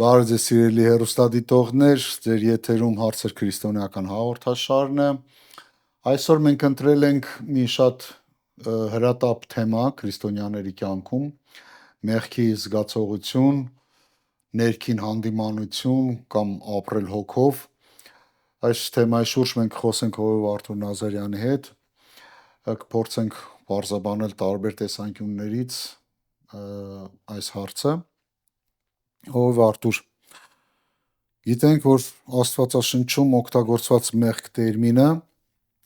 Բարև ձեզ սիրելի հեռուստադիտողներ, ձեր եթերում հարցեր քրիստոնեական հաղորդաշարն է։ Այսօր մենք ընտրել ենք մի շատ հրատապ թեմա քրիստոնյաների կյանքում՝ մեղքի զգացողություն, ներքին հանդիմանություն կամ ապրել հոգով։ Այս թեմայի շուրջ մենք խոսենք հովիվ Արթուր Նազարյանի հետ, կփորձենք պարզաբանել տարբեր տեսանկյուններից այս հարցը։ Հովիվ Արթուր, գիտենք, որ Աստվածաշնչում օգտագործված մեղք տերմինը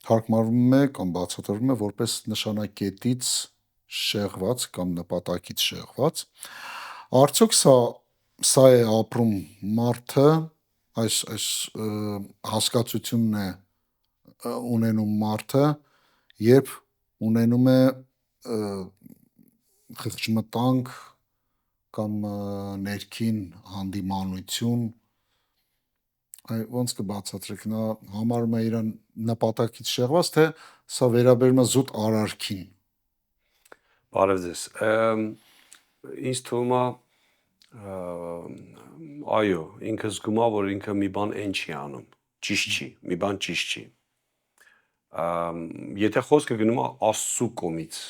թարգմանվում է կամ բացատրվում է որպես նշանակետից շեղված կամ նպատակից շեղված։ Արդյոք սա է ապրում մարդը, այս հասկացությունն է ունենում մարդը, երբ ունենում է խղճմտանք կամ ներքին հանդիմանություն, ոնց կբացատրեք, նա համարում է իրան նպատակից շեղված, թե սա վերաբերում է զուտ արարքին։ Բարև ձեզ։ Ինձ թվում է, այո, ինքը զգում է, որ ինքը մի բան այն չի անում, ճիշտ չի, մի բան ճիշտ չի։ Եթե խոսքը գնում է Աստծու կողմից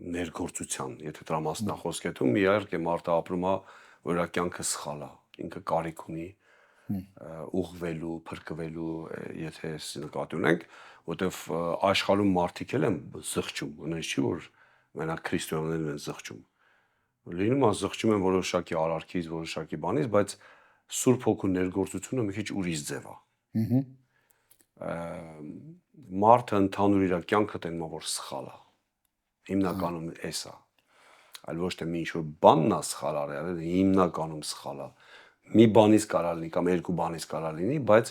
ներգործության, եթե դրա մասն է խոսքեթում, իհարկե մարդը ապրում է, որ իր կյանքը սխալ է, ինքը կարիք ունի ուղղվելու, փրկվելու, եթե նկատի ունենք, որտեվ աշխարհում մարդիկ էլ են զղջում, այնպես չի, որ մենակ քրիստոնյաներն են զղջում։ Լինում է զղջում են որոշակի արարքից, որոշակի բանից, բայց Սուրբ Հոգու ներգործությունը մի քիչ ուրիշ ձև է։ Մարդը ընդհանուր իր կյանքը տենում է, որ սխալ է։ Հիմնականում էս է, այլ ոչ թե մի ինչ-որ բանն է սխալ արել, հիմնականում սխալ է։ Մի բանից կարա լինի կամ երկու բանից կարա լինի, բայց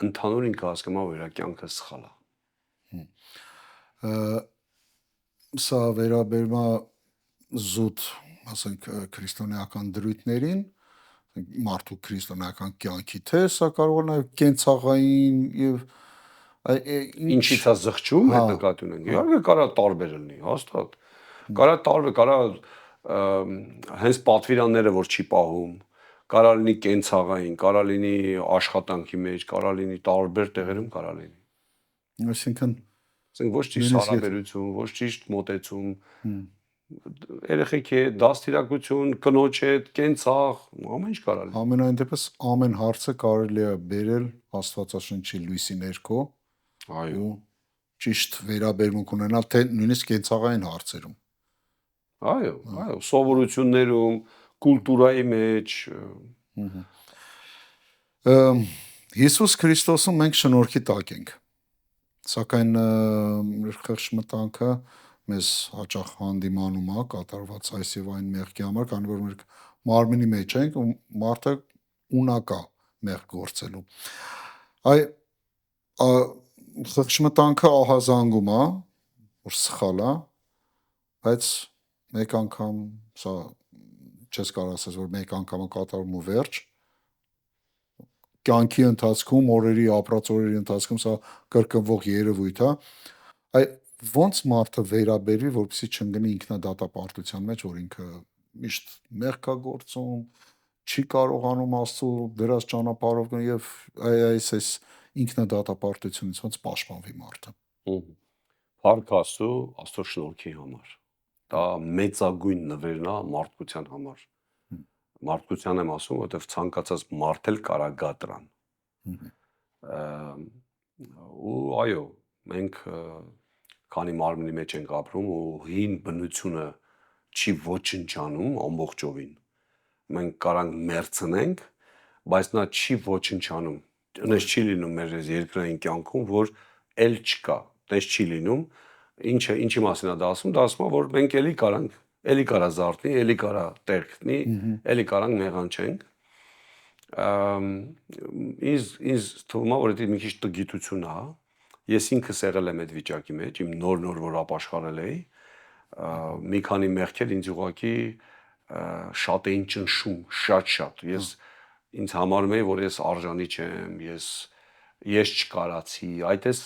ընդհանուր ինքը հասկանում է, որ իր կյանքը սխալ է։ Սա վերաբերում է զուտ, ասենք, քրիստոնեական դրույթներին, մարդու քրիստոնեական կյանքի, թե սա կարող է նաև կենցաղային եւ ինչից է զղջում, այդ նկատի ունենք։ Իհարկե կարա տարբեր լինի, հաստատ։ Կարա տարբեր, կարա հենց պատվիրանները, որ չի պահում, կարա լինի կենցաղային, կարա լինի աշխատանքի մեջ, կարա լինի տարբեր տեղերում կարա լինի։ Այսինքն ոչ ճիշտ հարաբերություն, ոչ ճիշտ մոտեցում, երեխեք է դաստիարակություն, կնոջ հետ, կենցաղ, ամեն ինչ կարա լինի։ Ամենայն դեպս ամեն հարցը կարելի է բերել Աստվածաշնչի լույսի ներքո, այո, ճիշտ վերաբերմունք ունենալ, թե նույնիսկ կենցաղային հարցերում։ Այո, սովորություններում, կուլտուրայի մեջ։ Հիսուս Քրիստոսում մենք շնորհքի տակ ենք, սակայն խղճմտանքը մեզ հաճախ հանդիմանում է կատարված այս եւ այն մեղքի համար, քանի որ մենք մարմինի մեջ ենք ու մարդը ունակա մեղք գործելու։ Խղճմտանքը ահազանգում է, որ սխալ է, բայց մեկ անգամ սա չես կարող ասես, որ մեկ անգամ կատարում ու վերջ։ Կյանքի ընթացքում, օրերի, ապրած օրերի ընթացքում սա կրկնվող երևույթ է։ Ոնց մարդը վերաբերվի, որպեսզի չընկնի ինքնադատապարտության մեջ, որ ինքը միշտ մեղք է գործում, չի կարողանում Աստծո դրած ճանապարհով գնալ եւ այս ինքնադատապարտությունից ոնց պաշտպանվի մարդը։ Փառք Աստծո, Աստծո շնորհքի համար։ Դա մեծագույն նվերն է մարդկության համար։ Մարդկության եմ ասում, որովհետև ցանկացած մարդ էլ կարա գա դրան։ Ու այո, մենք քանի մարմնի մեջ ենք ապրում ու հին բնությունը չի ոչնչանում ամբողջովին։ Մենք կարանք մերցնենք, բայց նա չի ոչնչանում։ Այնպես չի լինում մեր երկրային կյանքում, որ էլ չկա, այնպես չի լինում։ Ինչի մասին է դա ասում։ Դա ասում է, որ մենք էլի կարանք, էլի կարա զարթնի, էլի կարա տեղ գտնի, էլի կարանք մեղանչենք։ Ինձ թվում է, որ դա մի քիչ տգիտություն է։ Ես ինքս եղել եմ այդ վիճակի մեջ, իմ նոր որ ապաշխարել էի, մի քանի մեղքեր ինձ ուղղակի շատ էին ճնշում, շատ։ Ինձ համարում էի, որ ես արժանի չեմ, ես չկարացի, այդպես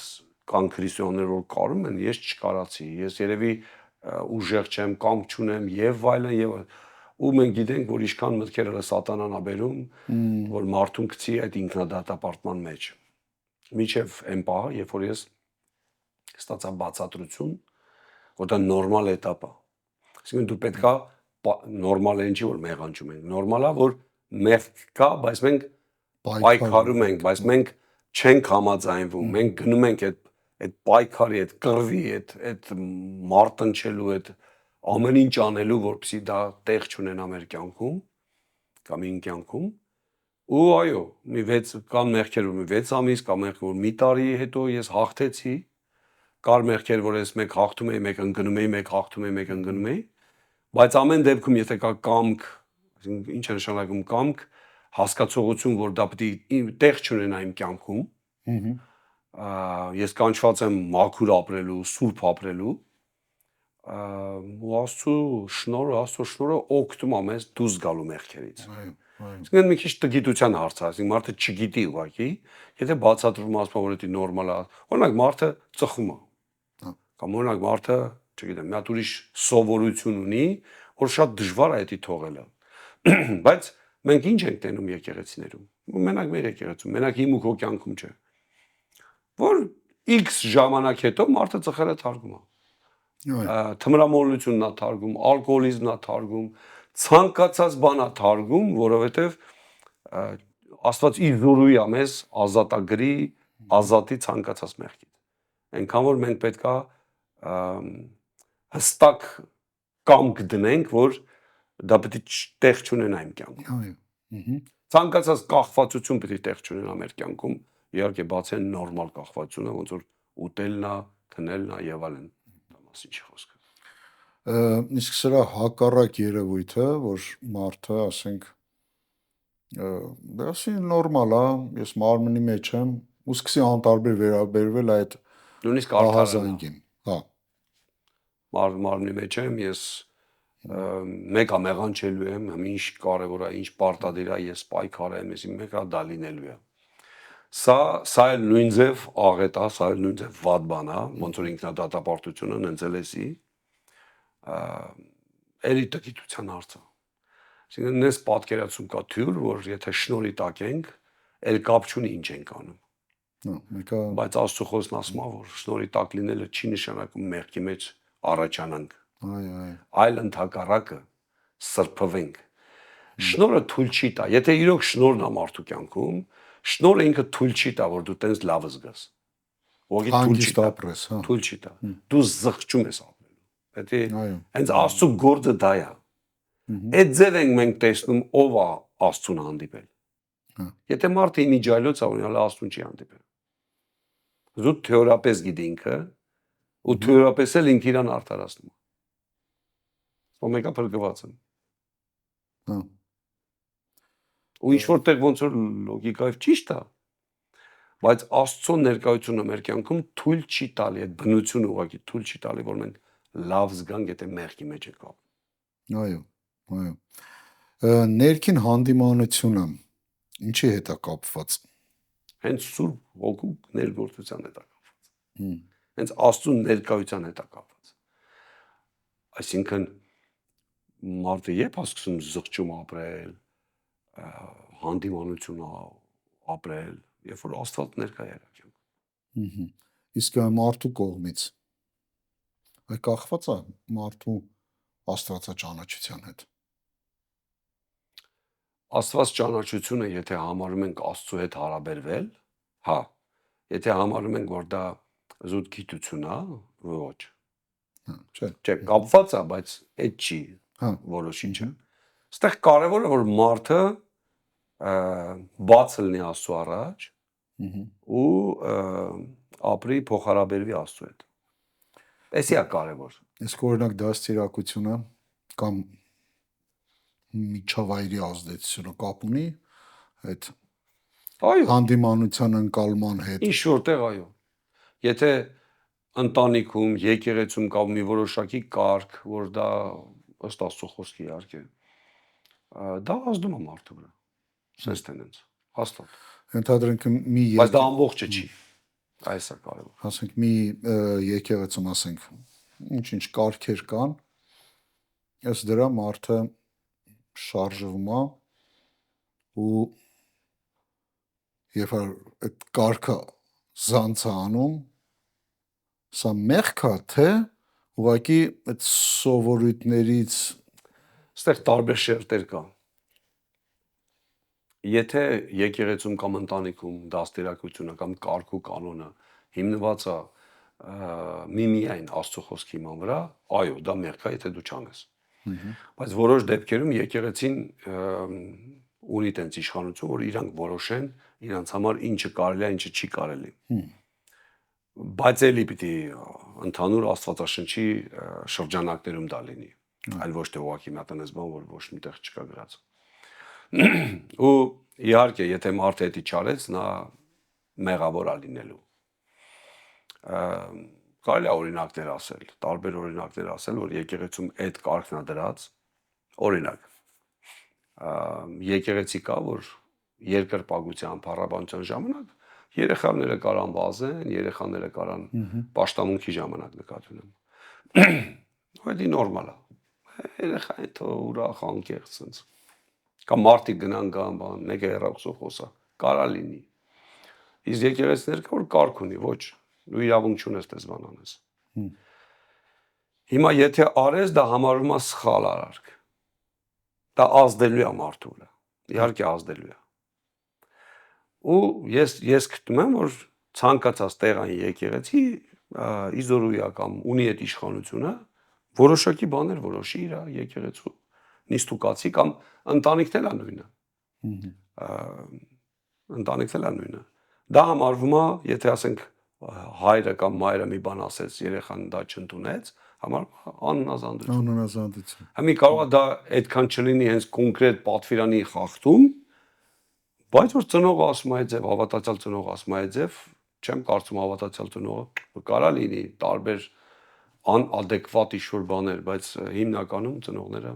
կան քրիստոնյաներ, որ կարում են, ես չկարացի, ես երևի ուժեղ չեմ, կամք չունեմ եւ այլն եւ ու մենք գիտենք, որ ինչքան մտքերը սատանան ա բերում, որ մարդուն գցի այդ ինքնադատապարտման մեջ։ Միջև այն պահը, երբ որ ես ստացա բացատրություն, որ դա նորմալ էտապ է։ Այսինքն դու պետքա նորմալ է ինչի որ մեղանջում ենք։ Նորմալ է, որ մեղք կա, բայց մենք պայքարում ենք, բայց մենք չենք համաձայնվում։ Մենք գնում ենք այդ պայքարի, այդ կռվի, այդ մարտնչելու, այդ ամեն ինչ անելու, որպեսզի դա տեղ չունենա մեր կյանքում կամ իմ կյանքում։ Ու այո, մի 6 կան մեղքեր, որ մի 6 ամիս, կամ մեղք, որ մի տարի հետո ես հաղթեցի, կար մեղքեր, որ ես մեկ հաղթում էի, մեկ ընկնում էի, մեկ հաղթում էի, մեկ ընկնում էի, բայց ամեն դեպքում եթե կա կամք, ինչ է նշանակում կամք, հասկացողություն, որ դա պետք է տեղ չունենա իմ կյանքում, ես կանչված եմ մաքուր ապրելու, սուրբ ապրելու, ու Աստծո շնորհը օգնում է մեզ դուրս գալու մեղքերից։ Այսինքն մի քիչ տգիտության հարց է, այսինքն մարդը չգիտի ուղղակի, եթե բացատրվում ասում որ դա նորմալ է, օրինակ մարդը ծխում է, կամ օրինակ մարդը, չգիտեմ, մի հատ ուրիշ սովորություն ունի, որ շատ դժվար է դա թողելը, բայց մենք ինչ ենք տենում եկեղեցիներում, մենակ մեր եկեղեցում, մենակ իմ ու քո կյանքում չէ, որ X ժամանակ հետո մարդը ծխերը թարգում է, թմրամոլությունն է թարգում, ալկոհոլիզմն է թարգում, ցանկացած բան է թարգում, որովհետև Աստված իր զորույի է մեզ ազատագրի, ազատի ցանկացած մեղքից։ Այնքան որ մենք պետքա հստակ կամք դնենք, որ դա պետք է տեղ չունենա իմ կյանքում։ Ցանկացած կախվածություն պետք է տեղ չունենա մեր կյանքում, իհարկե բացի այն նորմալ կախվածությունը, ոնց որ ուտելն է, քնելն է եւ այլն, դա մասին չի խոսքը։ Իսկ սրա հակառակ երևույթը, որ մարդը, ասենք, դասի նորմալ է, ես մարմնի մեջ եմ, ու սկսի անտարբեր վերաբերվել այդ նույնիսկ ահազանգին, հա։ Մարմնի մեջ եմ, ես մեկը մեղանչելու եմ, ինչ կարևոր է, ինչ պարտադիր է, ես պայքար եմ, ես մեկը դա լինելու է։ Սա էլ նույն ձև աղետ է, սա էլ նույն ձև վատ բան է, ոնց որ ինքնադատապարտությունը նենցել էսի, էլի տգիտության հարց է։ Այսինքն ես պատկերացում կա թյուր, որ եթե շնորհի տակ ենք, էլ կապ չունի ինչ ենք անում։ Բայց Աստծո խոսքն ասում է, որ շնորհի տակ լինելը չի նշանակում մեղքի մեջ առաջանանք։ Այլ ընդհակառակը սրբվենք։ Շնորհը թույլ չի տա։ Եթե իրոք շնորհն է մարդու կյանքում, շնորհը ինքը թույլ չի տա, որ դու տենց լավ զգաս։ Ուղղակի թույլ չի տա։ Թույլ չի տա։ Դու զղջում ես ապրելու։ Պետք է հենց Աստծո գործը դա է։ Այդ ձև ենք մենք տեսնում ով է Աստծուն հանդիպել։ Եթե մարդը իմիջայլոց է ունենալ Աստծուն չի հանդիպել։ Զուտ թեորապես գիտի ինքը ու թեորապես էլ ինքը իրան արդարացնում է։ Ո մեկը փրկված է։ Ու ինչ որտեղ ոնց որ լոգիկայով ճիշտ է, բայց Աստծո ներկայությունը մեր կյանքում թույլ չի տալի, այդ բնությունը ուղղակի թույլ չի տալի, որ մենք լավ զգանք, եթե մեղքի մեջ ենք ապրում։ Այո։ Ներքին հանդիմանությունը ինչի հետ է կապված։ Հենց Սուրբ Հոգու ներգործության հետ է կապված։ Հենց Աստծո ներկայության հետ է կապված։ Այսինքն մարդը երբ է սկսում զղջում ապրել, հանդիմանություն ապրել, երբ որ Աստված ներկա է կյանքում։ Իսկ մարդու կողմից այդ կախված է մարդու աստվածաճանաչության հետ։ Աստված ճանաչությունը, եթե համարում ենք Աստծո հետ հարաբերվել, հա, եթե համարում ենք, որ դա զուտ գիտություն է, ոչ։ Չէ, կապված է, բայց այդ չի որոշիչը։ Այստեղ կարևորը որ մարդը բաց լինի Աստծո առաջ ու ապրի փոխհարաբերվի Աստծո հետ։ Էսի է կարևոր։ Իսկ օրինակ դաստիարակությունը կամ միջավայրի ազդեցությունը կապ ունի այդ հանդիմանության ընկալման հետ։ Ինչ որտեղ այո։ Եթե ընտանիքում, եկեղեցում կա մի որոշակի կարգ, որ դա ըստ Աստծո խոսքի իհարկե, դա ազդում է մարդու վրա։ Սենց տենենց, հաստատ։ Ընդհանրենք մի բայց դա ամբողջը չի։ Այս է կարևոր։ Ասենք մի եկեղեցում ասենք ինչ-ինչ կարգեր կան, ըստ դրա մարդը շարժվում է ու երբ այդ կարգը զանց է անում, սա մեղք է, թե ուղղակի այդ սովորույթներից Այստեղ տարբեր շերտեր կան։ Եթե եկեղեցում կամ ընտանիքում դաստիարակությունը կամ կարգ ու կանոնը հիմնված է միայն Աստծո խոսքի իման վրա, այո, դա մեղք է, եթե դու չանես։ Բայց որոշ դեպքերում եկեղեցին ունի տենց իշխանություն, որ իրանք որոշեն իրանց համար ինչը կարելի է, ինչը չի կարելի։ Բայց էլի պիտի ընդհանուր Աստվածաշնչի շրջանակներում դա լինի, այլ ոչ թե ուղղակի մի հատ այնպես բան, որ ոչ միտեղ չկա գրած։ Ու իհարկե, եթե մարդը դա չարեց, նա մեղավոր է լինելու։ Կարելի է օրինակներ ասել, տարբեր օրինակներ ասել, որ եկեղեցում այդ կարգն է դրած, օրինակ, եկեղեցի կա, որ երկրպագության փառաբանության ժամանակ երեխաները կարան վազեն, երեխաները կարան պաշտամունքի ժամանակ նկատի ունեմ։ Դա նորմալ է։ Երեխային թող ուրախ անկեղծ sense։ Կամ մարդիկ գնան գան բան, մեկը հեռախոսով խոսա, կարա լինի։ Իսկ եկեղեցիներ կա, որ կարգ ունի, ոչ, դու իրավունք չունես դες բան անես։ Հիմա եթե արես, դա համարվում է սխալ արարք։ Դա ազդելու է մարդու վրա։ Իհարկե ազդելու է։ Ու ես գտնում եմ, որ ցանկացած տեղային եկեղեցի իզորույա կամ ունի այդ իշխանությունը, որոշակի բաներ որոշի իր եկեղեցու նիստուկացի կամ ընտանիքն էլ է նույնը։ Ընտանիքն էլ է նույնը։ Դա համարվում է, եթե ասենք հայրը կամ մայրը մի բան ասեց, երեխան դա չընդունեց, համարվում է անհնազանդություն։ Անհնազանդություն։ Համի կարող է դա այդքան չլինի հենց կոնկրետ պատվիրանի խախտում, բայց որ ծնողը ասում է ձև, հավատացյալ ծնողը ասում է ձև, չեմ կարծում հավատացյալ ծնողը կարա լինի տարբեր անադեկվատ ինչ-որ բաներ, բայց հիմնականում ծնողները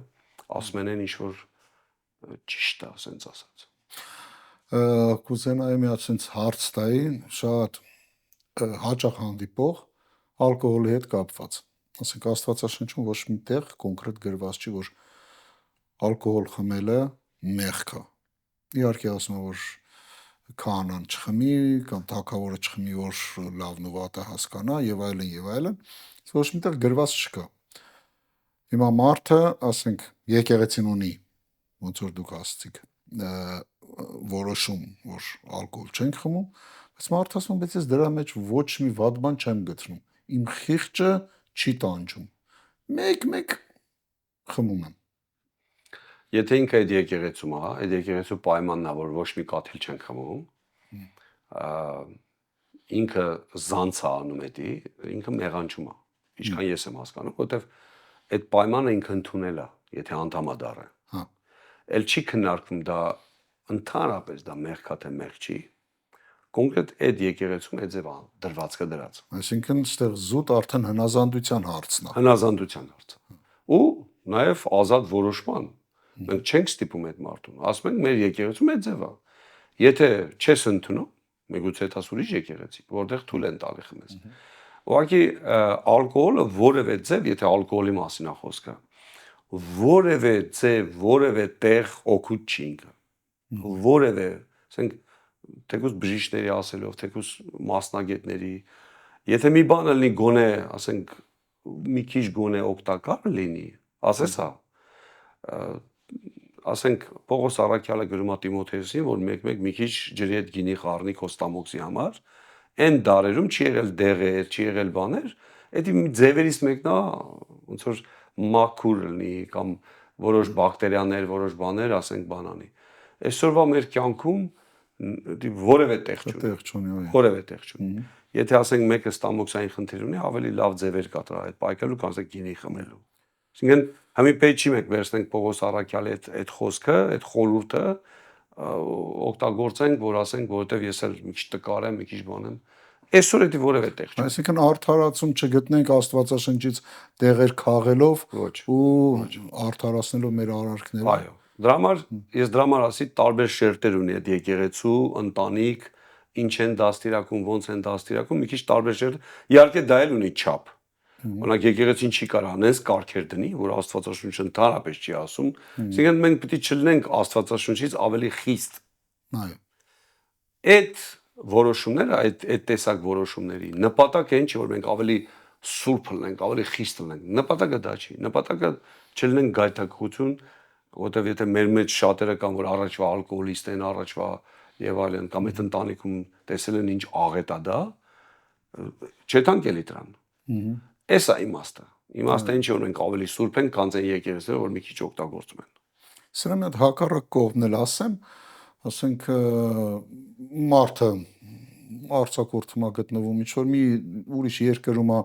ասում են ինչ-որ ճիշտ է, ասենց ասած։ Կուզենայի մի հատ sense հարց տայի, շատ հաճախ հանդիպող ալկոհոլի հետ կապված։ Ասենք Աստվածաշնչում ոչ մի տեղ կոնկրետ գրված չի, որ ալկոհոլ խմելը մեղք է։ Իհարկե ասում են, որ քահանան չխմի կամ թագավորը չխմի, որ լավն ու վատը հասկանա եւ այլն եւ այլն, ոչ մի տեղ գրված չկա։ Հիմա մարդը, ասենք, եկեղեցին ունի, ոնց որ դուք ասացիք, որոշում, որ ալկոհոլ չենք խմում, բայց մարդը ասում, բայց ես դրա մեջ ոչ մի վատ բան չեմ գտնում։ Իմ խիղճը չի տանջում։ Մեկ խմում եմ։ Եթե ինքը այդ եկեղեցում է, այդ եկեղեցու պայմանն է, որ ոչ մի կաթիլ չեն խմում, ինքը զանց է անում էդի, ինքը մեղանչում է։ Ինչքան ես եմ հասկանում, որովհետև այդ պայմանը ինքը ընդունել է, եթե անդամադառ է։ Հա։ Էլ չի քննարկվում դա ընդհանրապես դա մեղք է թե մեղք չի։ Կոնկրետ այդ եկեղեցում այդ ձև դրվածքը դրած։ Այսինքն այստեղ զուտ արդեն հնազանդության հարցն է։ Հնազանդության հարցը։ Ու նաև ազատ որոշման։ Մենք չենք ստիպում այդ մարդուն։ Ասում ենք մեր եկեղեցում այդ ձև է։ Եթե չես ընդունում, միգուցե դա ուրիշ եկեղեցի, որտեղ թույլ են տալի խմես։ Ուղղակի ալկոհոլը որևէ ձև, եթե ալկոհոլի մասին է խոսքը, որևէ ձև, որևէ տեղ օգուտ չի ինքը։ Որևէ, ասենք թեկուզ բժիշկների ասելով, թեկուզ մասնագետների, եթե մի բան լինի գոնե, ասենք մի քիչ գոնե օգտակար լինի, ասես հա, ասենք Պողոս Առաքյալը գրում է Տիմոթեոսին, որ մեկ-մեկ մի քիչ ջրի հետ գինի խառնի քո ստամոքսի համար, այն դարերում չի եղել դեղեր, չի եղել բաներ, դա մի ձևերից մեկն է, ոնց որ մաքուր լինի կամ որոշ բակտերիաներ, որոշ բաներ, ասենք բանանի։ Այսօրվա մեր կյանքում որևէ տեղ չունի, որևէ տեղ չունի։ Եթե ասենք մեկը ստամոքսային խնդիր ունի, ավելի լավ ձևեր կա դրա հետ պայքարելու, քան ասենք գինի խմելու։ Այսինքն համի պետք չի մենք վերցնենք Պողոս Առաքյալի այդ խոսքը, այդ խորհուրդը օգտագործենք, որ ասենք, որովհետև ես էլ մի քիչ տկար եմ, մի քիչ բան եմ։ Այսօր դա որևէ տեղ չի։ Այսինքն արդարացում չգտնենք Աստվածաշնչից տեղեր քաղելով ու արդարացնելով մեր արարքները։ Այո։ Դրա համար ես դրա համար ասի տարբեր շերտեր ունի այդ եկեղեցու, ընտանիք, ինչ են դաստիարակում, ոնց են դաստիարակում, մի քիչ տարբեր շերտ։ Իհարկե դա էլ ունի չափ։ Օրինակ եկեղեցին չի կարող անես կարգեր դնի, որ Աստվածաշունչը ընդհանրապես չի ասում, այսինքն մենք պետք է չլինենք Աստվածաշունչից ավելի խիստ։ Այո։ Այդ որոշումները, այդ տեսակ որոշումների նպատակը ինչ է, որ մենք ավելի սուրբ լինենք, ավելի խիստ լինենք։ Նպատակը դա չի։ Նպատակը չլինենք գայթակղություն, որովհետև եթե մեր մեջ շատերը կան, որ առաջվա ալկոհոլիստ են, առաջվա եւ այլն, կամ այդ ընտանիքում տեսել են ինչ աղետ է դա, չետանք էլի դրան։ Էս է իմաստը։ Իմաստը ինչ է, որ մենք ավելի սուրբ ենք, քան այն եկեղեցիները, որ մի քիչ օգտագործում են։ Սրա մի հատ հակառակ կողմն էլ ասեմ, ասենք մարդը արձակուրդում է գտնվում ինչ որ մի ուրիշ երկրում է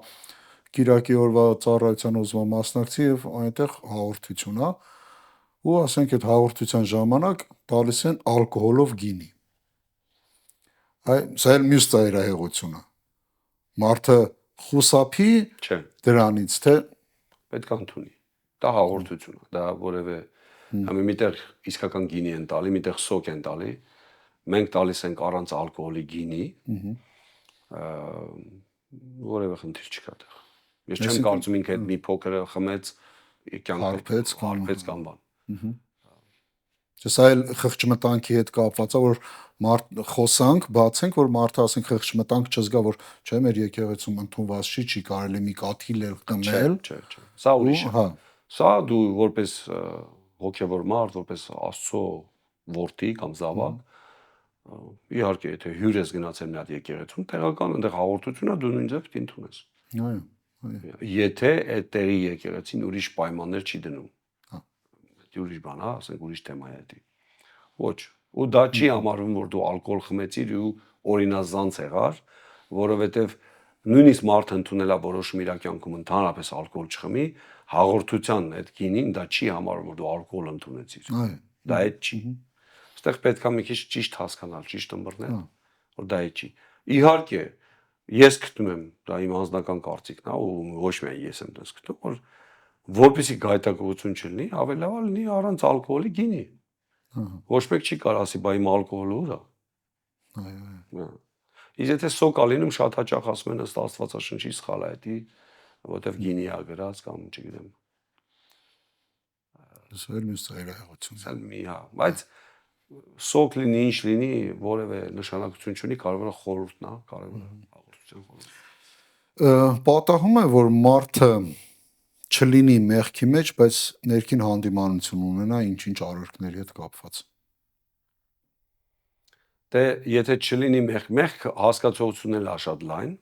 Կիրակի օրվա ծառայության ուզում է մասնակցի եւ այնտեղ հաղորդություն է ու ասենք այդ հաղորդության ժամանակ տալիս են ալկոհոլով գինի։ Սա էլ մյուս ծայրահեղությունը։ Մարդը խուսափի Չէ, դրանից, թե պետք է ընդունի։ Դա հաղորդություն է, դա որևէ միտեղ իսկական գինի են տալի, միտեղ սոկ են տալի։ Մենք տալիս ենք առանց ալկոհոլի գինի, որևէ խնդիր չկա դեռ։ Ես չեմ կարծում ինքը այդ մի փոքրը խմեց հարբեց կամ բան։ Սա էլ խղճմտանքի հետ կապված է, որ մարդ խոսանք, բացենք, որ մարդը ասենք խղճմտանք չզգա, որ չէ, մեր եկեղեցում ընդունված չի կարելի մի կաթիլ էլ կմել։ Չէ։ Սա ուրիշ է։ Հա։ Սա դու որպես հոգևոր մարդ, որպես Աստծո որդի կամ զավակ, իհարկե, եթե հյուր ես գնացել մի հատ եկեղեցում, տեղական այնտեղ հաղորդությունը դու նույնպես պետք է ընդունես։ Այո։ Եթե այդ տեղի եկեղեցին ուրիշ պայմաններ չի դնում։ Հա։ Դա ուրիշ բան է, ասենք ուրիշ թեմա է դա։ Ոչ։ Ու դա չի համարվում, որ դու ալկոհոլ խմեցիր ու օրինազանց եղար, որովհետև նույնիսկ մարդը ընդունել է որոշում իր կյանքում ընդհանրապես ալկոհոլ չխմի, հաղորդության այդ գինին դա չի համարվում, որ դու ալկոհոլ ընդունեցիր։ Այո։ Դա այդ չի։ Այստեղ պետք է մի քիչ ճիշտ հասկանալ, ճիշտ ըմբռնել, որ դա այդ չի։ Իհարկե, ես գտնում եմ, դա իմ անձնական կարծիքն է, ու ոչ միայն ես եմ դες գտնում, որ որպեսզի գայթակղություն չլինի, ավելի լավ է լինի առանց ալկոհոլի գինի։ Ոչ մեկ չի կարող ասի, բա իմ ալկոհոլը ուր է։ Այո։ Իսկ եթե սոկ ա լինում, շատ հաճախ ասում են ըստ Աստվածաշնչի սխալ է դա, որովհետև գինի է գրած կամ չգիտեմ։ Սա էլ մյուս ծայրահեղություն։ Սա մի հա, բայց սոկ լինի, ինչ լինի, որևէ նշանակություն չունի, կարևորը խորհուրդն է, կարևորը հաղորդության խորհուրդը։ Պատահում է, որ մարդը չլինի մեղքի մեջ, բայց ներքին հանդիմանություն ունենա ինչ-ինչ արարքների հետ կապված։ Դե եթե չլինի մեղք հասկացողությունն էլ է շատ լայն,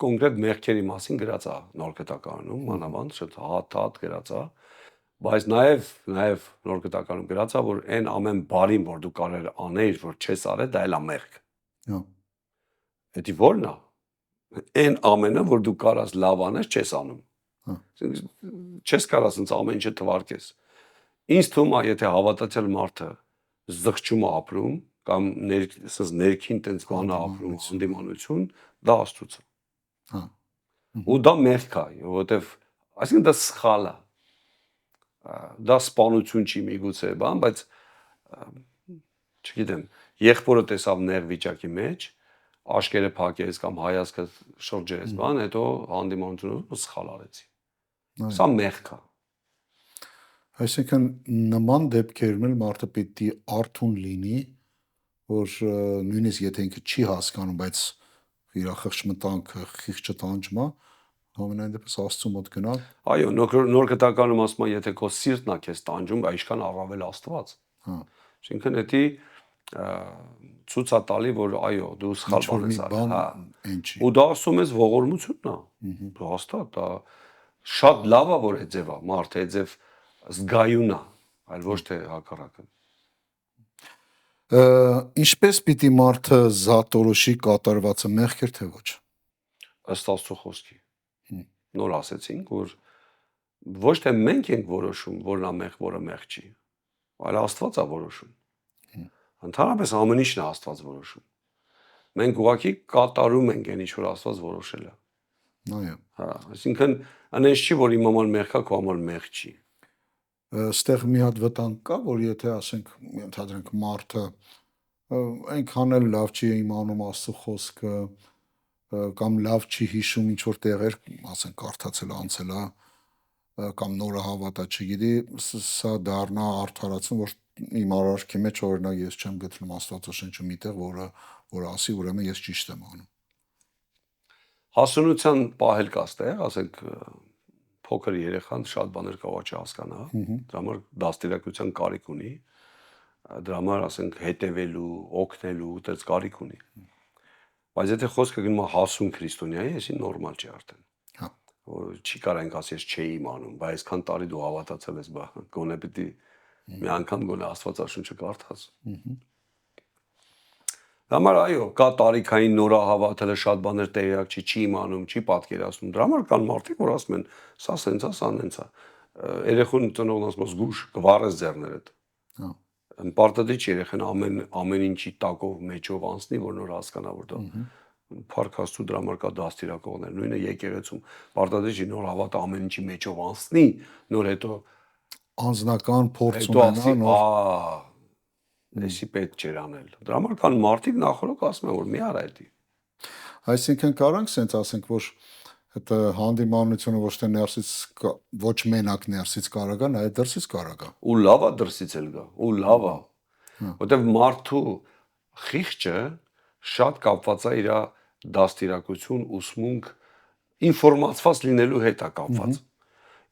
կոնկրետ մեղքերի մասին գրած է Նոր Գտակարանում, մանավանդ շատ հատ գրած է, բայց նաև Նոր Գտակարանում գրած է, որ այն ամեն բարին, որ դու կարող անեիր, որ չես արել, դա էլ է մեղք։ Հա։ Դա ո՞րն է։ Այն ամենը, որ դու կարաս լավ անես, չես անում։ Չես կարող ասենց ամեն ինչը թվարկես։ Ինձ թվում է, եթե հավատացյալ մարդը զղջում է ապրում կամ ներքին տենց բան է ապրում, հանդիմանություն, դա Աստծուց է։ Հա։ Ու դա մեղք է, որովհետև այսինքն դա սխալ է։ Դա սպանություն չի միգուցե բան, բայց չգիտեմ, եղբորը տեսավ նեղ վիճակի մեջ, աշկերը փակեց կամ հայացքը շրջեց բան, հետո հանդիմանությունը սխալ արեցի։ Սա մեղք է։ Այսինքն նման դեպքերում էլ մարդը պետք է արթուն լինի, որ նույնիսկ եթե ինքը չի հասկանում, բայց իր խղճմտանքը խիղճը տանջում է, ամենայն դեպս Աստծո մոտ գնալ։ Այո, Նոր Գտակարանում ասում է, եթե քո սիրտն է քեզ տանջում, այսքան առավել Աստված։ Հա։ Այսինքն դա ցույց է տալի, որ այո, դու սխալ բան ես արել, հա։ Ու դա ասում ես ողորմությունն է։ Հաստատ, դա շատ լավ է, որ այդ ձև է, մարդը այդ ձև զգայուն է, այլ ոչ թե հակառակը։ Ինչպես պիտի մարդը զատորոշի կատարվածը մեղք էր թե ոչ։ Ըստ Աստծո խոսքի։ Նոր ասեցինք, որ ոչ թե մենք ենք որոշում, որն է մեղք, որը մեղք չի, այլ Աստված է որոշում։ Ընդհանրապես ամեն ինչն է Աստված որոշում։ Մենք ուղղակի կատարում ենք այն ինչ որ Աստված որոշել է։ Այո։ Հա, այսինքն այնպես չի, որ իմ համար մեղք է, քո համար մեղք չի։ Այստեղ մի հատ վտանգ կա, որ եթե ասենք, ընդհանրենք մարդը այնքան էլ լավ չի իմանում Աստծո խոսքը, կամ լավ չի հիշում ինչ որ տեղեր, ասենք կարդացել անցել է, կամ նորը հավատա, չգիտի, սա դառնա արդարացում, որ իմ արարքի մեջ օրինակ ես չեմ գտնում Աստվածաշնչում մի տեղ, որ ասի, ուրեմն ես ճիշտ եմ անում։ Հասունության պահել կաստեղ, ասենք փոքր երեխան շատ բաներ կարող չի հասկանա, դրա համար դաստիարակության կարիք ունի, դրա համար ասենք հետևելու, օգնելու, այդպես կարիք ունի։ Բայց եթե խոսքը գնում է հասուն քրիստոնյայի, այսին նորմալ չի արդեն։ Հա։ Չի կարող ասի ես չէի իմանում, բայց այսքան տարի դու հավատացել ես, բա գոնե պիտի մի անգամ գոնե Աստվածաշունչը կարդաս։ Դրա համար այո, կա տարիքային նորահավատելը շատ բաներ տեղյակ չի իմանում, չի պատկերացնում։ Դրա համար կան մարդիկ, որ ասում են, սա սենց է, սա նենց է։ Երեխուն ծնողն ասում է, զգուշ, կվառես ձեռներդ։ Հա։ Պարտադիր չի երեխան ամեն ինչի տակով մեջով անցնի, որ նոր հասկանա, որ դա Փառք Աստծո, դրա համար կա դաստիարակողներ, նույնը եկեղեցում։ Պարտադիր չի նոր հավատը ամեն ինչի մեջով անցնի, նոր հետո անձնական փորձ հետո ունենա, ասի, նոր էսի պետք չէր անել։ Դրա համար կան մարդիկ նախորդ ասում են, որ մի արա էդի։ Այսինքն կարանք սենց ասենք, որ այդ հանդիմանությունը ոչ թե ներսից ոչ մենակ ներսից կարող է, նաև դրսից կարող է։ Ու լավ է դրսից էլ գա, ու լավ է։ Որտեվ մարդու խիղճը շատ կապված է իր դաստիարակություն, ուսմունք, ինֆորմացված լինելու հետ է կապված։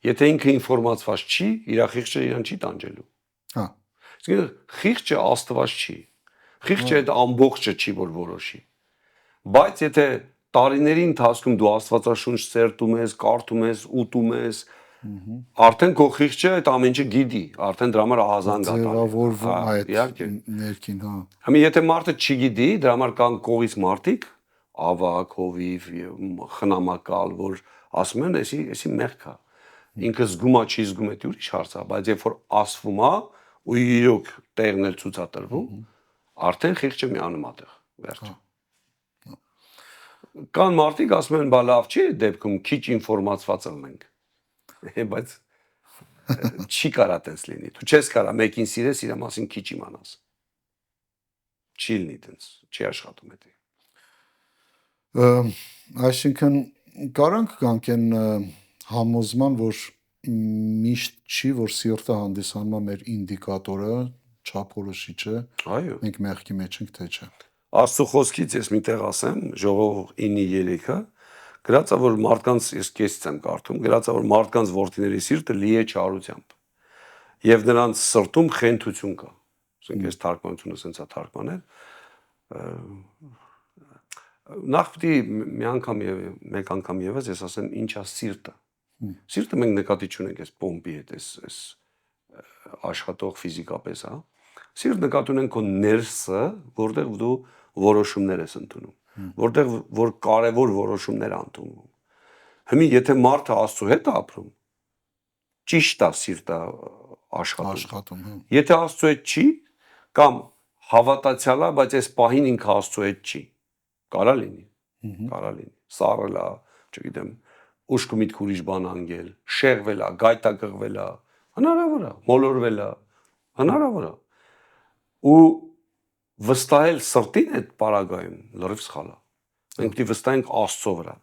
Եթե ինքը ինֆորմացված չի, իր խիղճը իրան չի տանջելու։ Հա։ Իսկ խիղճը Աստված չի։ Խիղճը այդ ամբողջը չի, որ որոշի։ Բայց եթե տարիների ընթացքում դու Աստվածաշունչ սերտում ես, կարդում ես, ուտում ես, արդեն քո խիղճը այդ ամեն ինչը գիտի, արդեն դրա համար ահազանգ է ձևավորվում այդ իհարկե։ ներքին, հա։ Համի եթե մարդը չգիտի, դրա համար կան կողից մարդիկ, ավակ, հովիվ, խնամակալ, որ ասում են, էսի մեղք է։ Ինքը զգում է, չի զգում, դա ուրիշ հարց է, բայց երբ որ ասվում է ու իրոք տեղն էլ ցույց է տրվում, արդեն խիղճը միանում է տեղ, վերջ։ Կան մարդիկ ասում են, բա լավ չի դեպքում քիչ ինֆորմացված լինենք։ Բայց չի կարա տենց լինի։ Դու չես կարա մեկին սիրես, իր մասին քիչ իմանաս։ Չի լինի տենց, չի աշխատում դա։ Այսինքն կարանք գանք այն համոզման, որ միշտ չի, որ սիրտը հանդիսանում է մեր ինդիկատորը, չափորոշիչը։ Այո։ Մենք մեղքի մեջ ենք, թե չէ։ Աստծո խոսքից ես միտեղ ասեմ, Ժողովող 9:3-ը գրած է, որ մարդկանց ես կեսից եմ կարդում, գրած է, որ մարդկանց որդիների սիրտը լի է չարությամբ եւ նրանց սրտում խենթություն կա։ Ասենք ես թարգմանությունը ասենց է թարգմանել։ Նախ պիտի մեկ անգամ եւս ես ասեմ ինչա սիրտը։ Սիրտը մենք նկատի չունենք այս պոմպի հետ, այս աշխատող ֆիզիկապես, հա։ Սիրտ նկատի ունենք քո ներսը, որտեղ դու որոշումներ ես ընդունում, որտեղ որ կարևոր որոշումներ ընդունում։ Հիմա եթե մարդը Աստծո հետ է ապրում, ճիշտ է սիրտը աշխատում։ Եթե Աստծո հետ չի, կամ հավատացյալ է, բայց այս պահին ինքը Աստծո հետ չի, կարա լինի, սառել է, չգիտեմ, ուշք ու միտք ուրիշ բան անգել, շեղվել է, գայթակղվել է, հնարավոր է, մոլորվել է, հնարավոր է։ Ու վստահել սրտին այդ պարագայում լրիվ սխալ է։ Մենք պիտի վստահենք Աստծո վրա,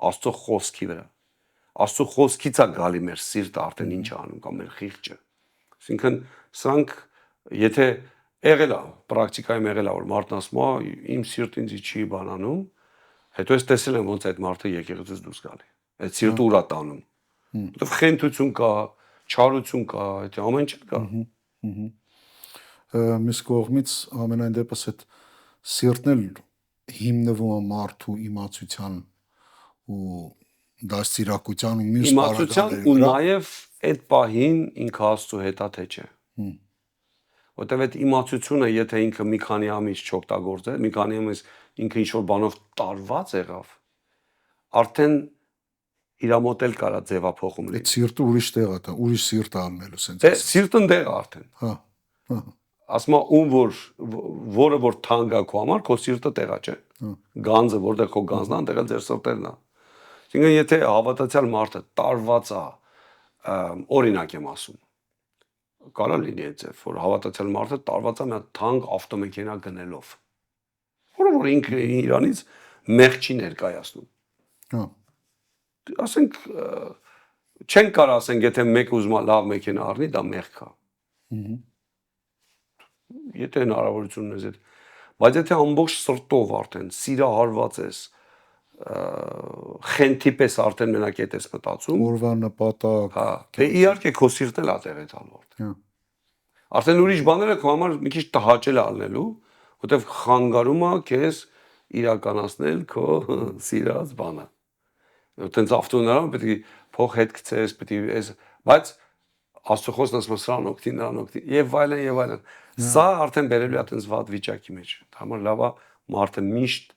Աստծո խոսքի վրա։ Աստծո խոսքից է գալի մեր սիրտը արդեն ինչ է անում կամ մեր խիղճը։ Այսինքն սրանք եթե եղել է, պրակտիկայում եղել է, որ մարդն ասում է, իմ սիրտը ինձ չի բանանում, հետո ես տեսել եմ ոնց այդ մարդը եկեղեցից դուրս գալի։ Այդ սիրտը ուր է տանում։ Որտեվ խենթություն կա, չարություն կա, այդ ամեն ինչ կա։ Մյուս կողմից ամենայն դեպս այդ սիրտն էլ հիմնվում է մարդու իմացության ու դաստիարակության ու մյուս իմացության ու նաև այդ պահին ինքը Աստծո հետա թե չէ։ Որտեվ այդ իմացությունը, եթե ինքը մի քանի ամիս չօգտագործել, մի քանի ամիս ինքը ինչ-որ բանով տարված եղավ, արդեն իր մոտ էլ կարա ձևափոխում լինի։ Այդ սիրտը ուրիշ տեղ է, ուրիշ սիրտ է անելու սենց։ Դե սիրտը ընդեղ է արդեն։ Հա։ Ասում է ում որը որ թանկ է քո համար, քո սիրտը տեղա չէ։ Գանձը, որտեղ քո գանձն է, այնտեղ էլ ձեր սրտերն է։ Այսինքն եթե հավատացյալ մարդը տարված է, օրինակ եմ ասում, կարա լինի այդ ձև, որ հավատացյալ մարդը տարված է մի թանկ ավտոմեքենա գնելով, որը որ ինքը իրանից մեղ չի ներկայացնում։ Հա։ Ասենք չեն կարող ասենք, եթե մեկ ուզում է լավ մեքենա առնի, դա մեղք է։ Եթե հնարավորություն ունես այդ, բայց եթե ամբողջ սրտով արդեն սիրահարված ես, խենթի պես արդեն մենակ այդ ես մտածում, օրվա նպատակ, հա, դե իհարկե քո սիրտն էլ է տեղ է տալու արդեն։ հա, Արդեն ուրիշ բաները քո համար մի քիչ տհաճել է ալնելու, որտեվ խանգարում է քեզ իրականացնել քո սիրած բանը։ Այտենց ավտոներում պետք է փող հետ գցես, պետք է այս, բայց Աստծո խոսքն ասում է սրան օգտի, նրան օգտի եւ այլն եւ այլն։ Սա արդեն բերելու է այտենց վատ վիճակի մեջ։ Դա համար լավ է մարդը միշտ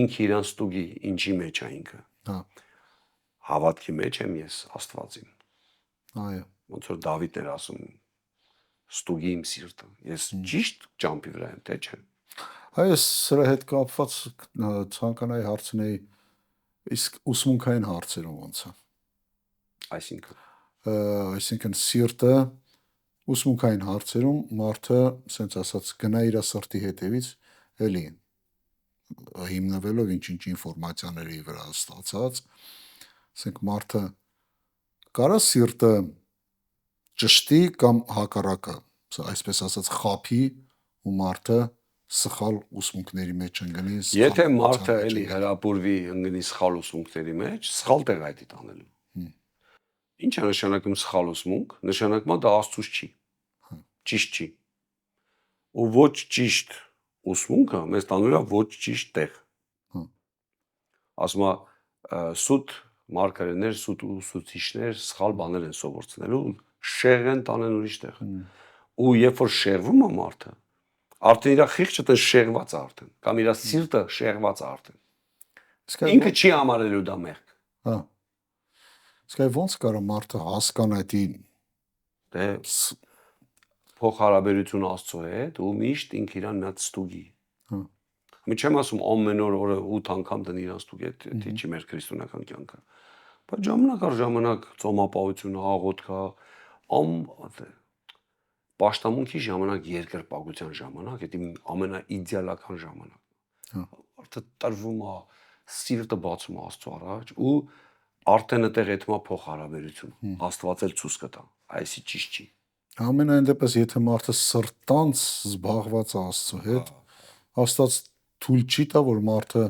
ինքը իրան ստուգի, ինչի մեջ է ինքը։ հա, Հավատքի մեջ եմ ես Աստվածին։ այո, Ոնց որ Դավիթն էր ասում, ստուգի իմ սիրտը։ Ես ճիշտ ճամփի վրա եմ, թե չէ։ այս սրա հետ կապված ցանկանայի հարցնեի, իսկ ուսմունքային հարցերում ոնց է, Այսինքն այսինքն սիրտը ուսմունքային հարցերում մարդը, ասենց ասած, գնա իր սրտի հետևից, էլի հիմնվելով ինչ-ինչ ինֆորմացիաների վրա ստացած, ասենք մարդը կարա սիրտը ճշտի կամ հակառակը, այսպես ասած, խափի ու մարդը սխալ ուսմունքների մեջ ընկնի։ Եթե մարդը էլի հրապուրվի ընկնի սխալ ուսմունքների մեջ, սխալ տեղ այդ տանելու։ Ինչ է նշանակում սխալ ուսմունք, նշանակում է դա Աստծուց չի, ճիշտ չի։ Ու ոչ ճիշտ ուսմունքը մեզ տանելու է ոչ ճիշտ տեղ։ Ասում է սուտ մարգարեներ, սուտ ուսուցիչներ սխալ բաներ են սովորեցնելու, շեղ են տանեն ուրիշ տեղ։ Ու երբ որ շեղվում է մարդը, արդեն իր խիղճը տեն շեղված է արդեն, կամ իր սիրտը շեղված է արդեն։ Ինքը չի համարելու դա մեղք։ Հա։ Իսկ այ ոնց կարա մարդը հասկանա դա Դե փոխհարաբերություն Աստծո հետ ու միշտ ինքը իրան մի հատ ստուգի։ Հա։ Մի չեմ ասում ամեն օրը 8 անգամ դնի իրան ստուգի, դա չի մեր քրիստոնեական կյանքը։ Բայց ժամանակ առ ժամանակ ծոմապահություն, աղոթք, պաշտամունքի ժամանակ, երկրպագության ժամանակ, դա ամենաիդեալական ժամանակ։ Արդեն տրվում է, սիրտը բացում է Աստծո առաջ ու արդեն այդտեղ էտմա փոխհարաբերություն։ Աստված էլ ցույց կտա, այսի ճիշտ չի։ Ամենայն դեպս եթե մարդը սրտանց զբաղված է Աստծո հետ, Աստված թույլ չի տա, որ մարդը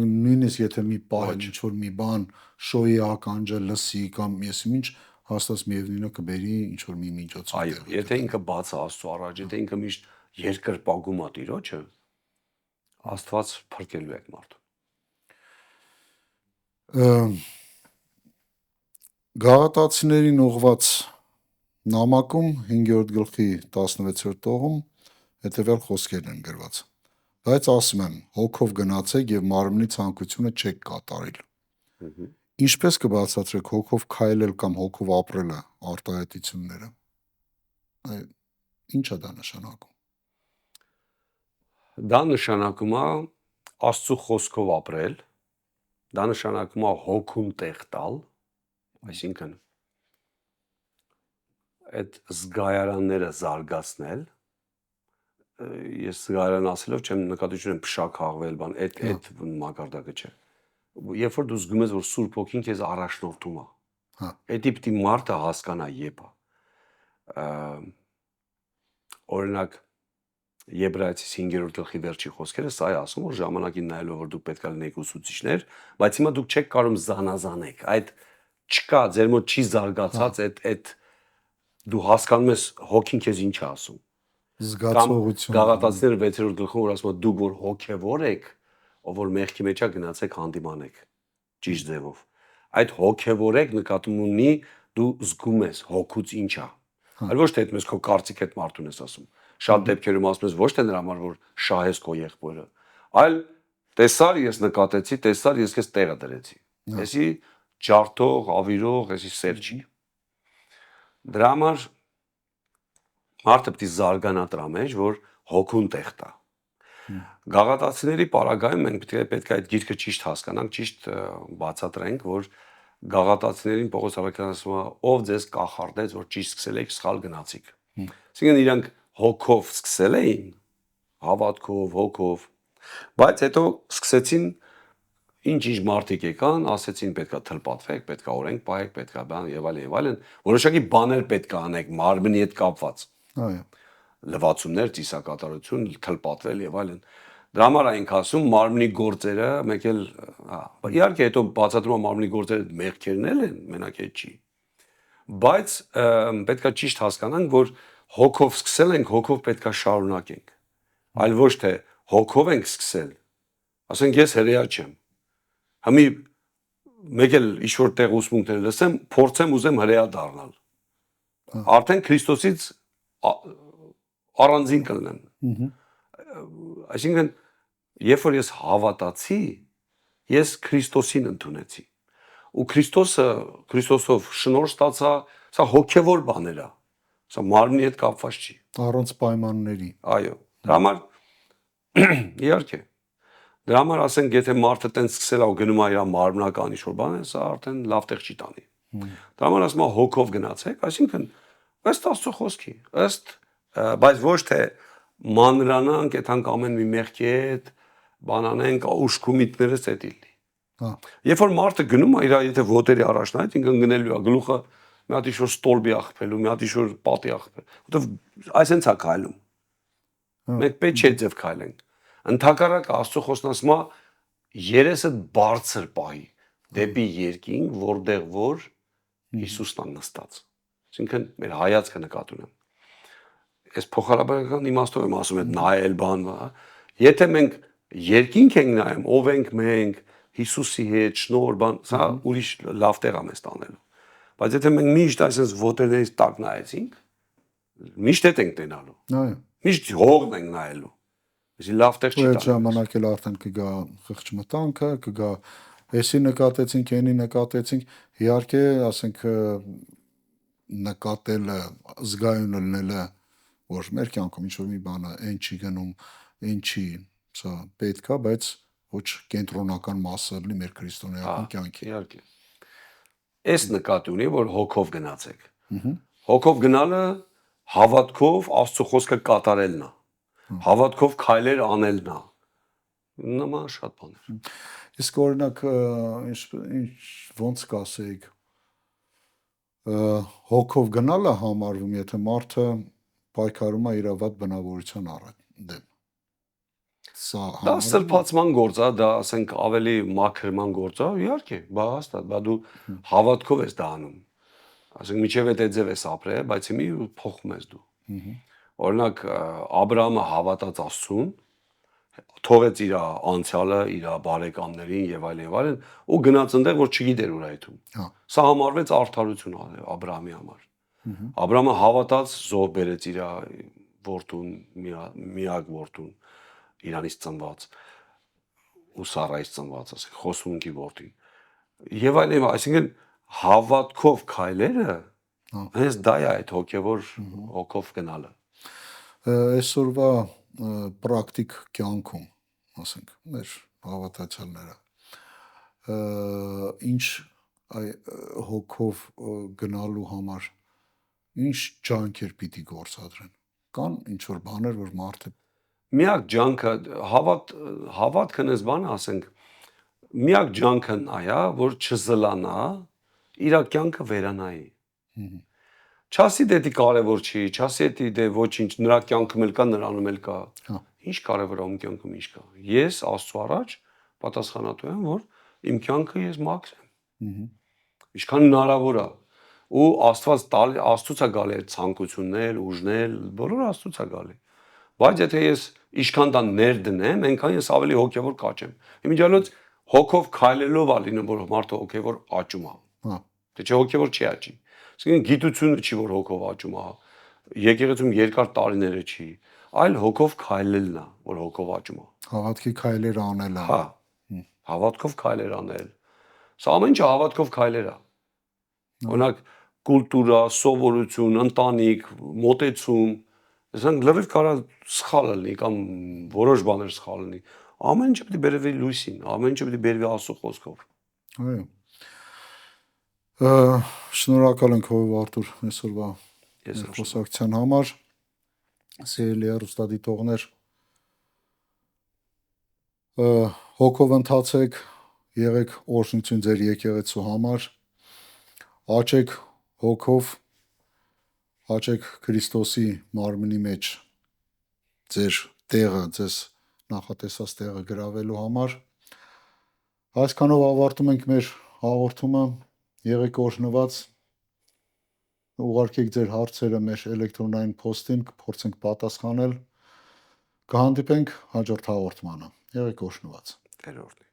նույնիսկ եթե մի պահ ինչ որ մի բան շոյի ականջը լսի կամ եսիմինչ հաստատ միևնույնը կբերի ինչ որ մի միջոցով։ Այո, եթե ինքը բաց է Աստծո առաջ, եթե ինքը միշտ երկրպագում է Տիրոջը, Աստված փրկելու է այդ մարդուն։ Գաղատացիներին ուղված նամակում 5-րդ գլխի 16-րդ տողում հետևյալ խոսքերն են գրված. Բայց ասում եմ, հոգով գնացեք եւ մարմնի ցանկությունը չեք կատարել։ Ինչպես կբացատրեք հոգով քայլել կամ հոգով ապրելը արտահայտությունները։ Ինչ է դա նշանակում։ Դա նշանակում է Աստծո խոսքով ապրել, դա նշանակում է հոգուն տեղ տալ, այսինքն այդ զգայարանները զարգացնել։ Ես զգայարան ասելով չեմ նկատի ունեմ փշաքաղվել, բան, այդ մակարդակը չէ։ Երբ որ դու զգում ես, որ Սուրբ Հոգին քեզ առաջնորդում է, դա պիտի մարդը հասկանա եպա։ Օրինակ Եբրայեցիս 5-րդ գլխի վերջի խոսքերը սա է ասում, որ ժամանակին նայելով որ դուք պետք է լինեք ուսուցիչներ, բայց հիմա դուք չեք կարող զանազանեք, այդ չկա, ձեր մոտ չի զարգացած այդ դու հասկանում ես հոգին քեզ ինչ է ասում։ Զգացողություն։ Գաղատացիները 6-րդ գլխում որ ասում է դուք որ հոգևոր եք, ով որ մեղքի մեջ է գնացեք հանդիմանեք ճիշտ ձևով։ Այդ հոգևոր եք նկատում ունի դու զգում ես հոգուց ինչ է։ Այլ ոչ թե այդպես քո կարծիք այդ մարդուն ես ասում։ Շատ դեպքերում ասում ես ոչ թե նրա համար որ շահես քո եղբորը, այլ տեսար ես նկատեցի, տեսար ես քեզ տեղը դրեցի։ Էսի ջարդող, ավիրող, էսի սեր չի։ Դրա համար մարդը պետք է զարգանա դրա մեջ, որ հոգուն տեղ տա։ Գաղատացիների պարագայում մենք պետք է այդ գիրքը ճիշտ հասկանանք, ճիշտ բացատրենք, որ գաղատացիներին Պողոս Ավետարանը ասում է, ով ձեզ կախարդեց, որ ճիշտ սկսել եք, սխալ գնացիք։ Այսինքն իրանք հոգով սկսել էին, հավատքով, հոգով, բայց հետո սկսեցին ինչ մարդիկ եկան, ասեցին պետքա թլպատվեք, պետքա օրենք պահեք, պետքա բան եւ այլն, որոշակի բաներ պետքա անեք մարմնի հետ կապված։ Այո։ Լվացումներ, ծիսակատարություն, թլպատվել եւ այլն։ Դրա համար այնք ասում մարմնի գործերը, մեկ էլ, իհարկե հետո բացատրում եմ մարմնի գործերը մեղքերն են, մենակ այդ չի։ Բայց պետքա ճիշտ հասկանանք, որ հոգով սկսել ենք, հոգով պետքա շարունակենք։ Այլ ոչ թե հոգով ենք սկսել։ Ասենք ես հրեա չեմ։ Համի մեկ էլ ինչ-որ տեղ ուսմունքներ լսեմ, փորձեմ ուզեմ հրեա դառնալ։ Արդեն Քրիստոսից առանձին կլնեմ։ Այսինքն, երբ որ ես հավատացի, ես Քրիստոսին ընդունեցի։ Ու Քրիստոսով շնորհ ստացա, սա հոգևոր բաներ է։ Սա մարմնի հետ կապված չի։ Առանց պայմանների։ Այո։ Դրա համար իհարկե դրա համար ասենք, եթե մարդը տենց սկսել է ու գնում է իր մարմնական ինչ-որ բան, սա արդեն լավ տեղ չի տանի։ Դրա համար ասում եմ հոգով գնացեք, այսինքն ըստ Աստծո խոսքի, բայց ոչ թե մանրանանք այդ ամեն մի մեղքի հետ, բանանենք ուշքու միտքներս էդի լինի։ Երբ որ մարդը գնում է իր եթե ոտերի առաջնայից, ինքն գնելու է գլուխը մի հատ ինչ-որ ստոլբի աղբելու, մի հատ ինչ-որ պատի աղբել, որովհետև այսենց է քայլում։ Մենք պետք չէ ձև քայլենք։ Ընդհակառակը Աստծո խոսքն ասում է երեսդ բարձր պահի դեպի երկինք, որտեղ որ Հիսուսն է նստած։ Այսինքն մեր հայացքը նկատի ունեմ։ Այս փոխհարաբերական իմաստով եմ ասում այդ նայել բան։ Եթե մենք երկինք ենք նայում, ով ենք մենք, Հիսուսի հետ շնորհ բան, սա ուրիշ լավ տեղ է մեզ տանելու։ Բայց եթե մենք միշտ այսպես ոտերներից տակ նայեցինք, միշտ հետ ենք տենալու։ Այո։ Միշտ հողն ենք նայելու։ Իսկ լավ տեղ չի տալու։ Այդ ժամանակ էլ արդեն կգա խղճմտանքը, կգա էսի նկատեցինք, այնի նկատեցինք, իհարկե, ասենք նկատելը, զգայուն լինելը, որ մեր կյանքում ինչ-որ մի բանը այն չի գնում, այն չի, սա պետք է, բայց ոչ կենտրոնական մասը լինի մեր քրիստոնեական կյանքի։ Իհարկե։ Այս նկատի ունի, որ հոգով գնացեք։ Հոգով գնալը հավատքով Աստծո խոսքը կատարելն է։ Հավատքով քայլեր անելն է։ Նման շատ բաներ։ Իսկ օրինակ ոնց կասեիք, հոգով գնալը համարվում, եթե մարդը պայքարում է իր վատ բնավորության դեմ։ Դա սրբացման գործ է, դա ասենք ավելի մաքրման գործ է, իհարկե, բա հաստատ, բա դու հավատքով ես դա անում։ Ասենք միջև այդ ձև ես ապրել, բայց հիմի փոխում ես դու։ Օրինակ Աբրահամը հավատաց Աստծուն, թողեց իր անցյալը, իր բարեկամներին եւ այլն, ու գնաց այնտեղ, որ չգիտեր ուր այդում։ Սա համարվեց արդարություն Աբրահամի համար։ Աբրահամը հավատաց, զոհ բերեց իր որդուն, միակ որդուն, Իրանից ծնված ու Սարայից ծնված, ասենք խոսունքի որդին։ Եվ այլն, այսինքն հավատքով քայլերը հենց դա է այդ հոգևոր հոգով գնալը։ Այսօրվա պրակտիկ կյանքում, ասենք, մեր հավատացյալները ինչ հոգով գնալու համար ինչ ջանքեր պիտի գործադրեն։ Կան ինչ որ բաներ, որ մարդը միակ ջանքը հավատքն էս բանը ասենք միակ ջանքը նա որ չզլանա իր կյանքը վերանայի։ Չասի դե կարևոր չի, չասի դե ոչինչ, նրա կյանքում էլ կա, նրանում էլ կա։ Ինչ կարևոր է ում կյանքում ինչ կա։ Ես Աստծո առաջ պատասխանատու եմ, որ իմ կյանքը ես մաքրեմ։ Ինչքան հնարավոր է։ Ու Աստծուց է գալի այդ ցանկություններ, ուժներ, բոլորը Աստծուց է գալի։ Բայց եթե ես ինչքան դա ներդնեմ, այնքան ես ավելի հոգևոր կաճեմ։ Իմիջիալոց հոգով քայլելով է լինում, որ մարդը հոգևոր աճում է։ Թե չէ հոգևոր չի աճի։ Այսինքն գիտությունը չի, որ հոգով աճում է։ Եկեղեցում երկար տարիները չի, այլ հոգով քայլելն է, որ հոգով աճում է։ Հավատքի քայլեր անելը։ Հա։ Հավատքով քայլեր անել։ Սա ամեն ինչը հավատքով քայլեր է։ Օրինակ կուլտուրա, սովորություն, ընտանիք, մոտեցում, ասենք լրիվ կարա սխալ լինի կամ որոշ բաներ սխալ լինի։ Ամեն ինչը պետք է բերվի լույսին, ամեն ինչը պետք է բերվի Աստծո խոսքով։ Այո։ Շնորհակալ ենք ով Արտուր այսօրվա խոսակցության համար։ Սիրելի հեռուստադիտողներ, հոգով ընթացեք, եղեք օրհնություն ձեր եկեղեցու համար, աճեք հոգով, աճեք Քրիստոսի մարմնի մեջ ձեր տեղը, ձեզ նախատեսած տեղը գրավելու համար։ Այսքանով ավարտում ենք մեր հաղորդումը, եղեք օրհնված, ուղարկեք ձեր հարցերը մեր էլեկտրոնային փոստին, կփորձենք պատասխանել, կհանդիպենք հաջորդ հաղորդմանը, եղեք օրհնված։ Տեր օրհնի։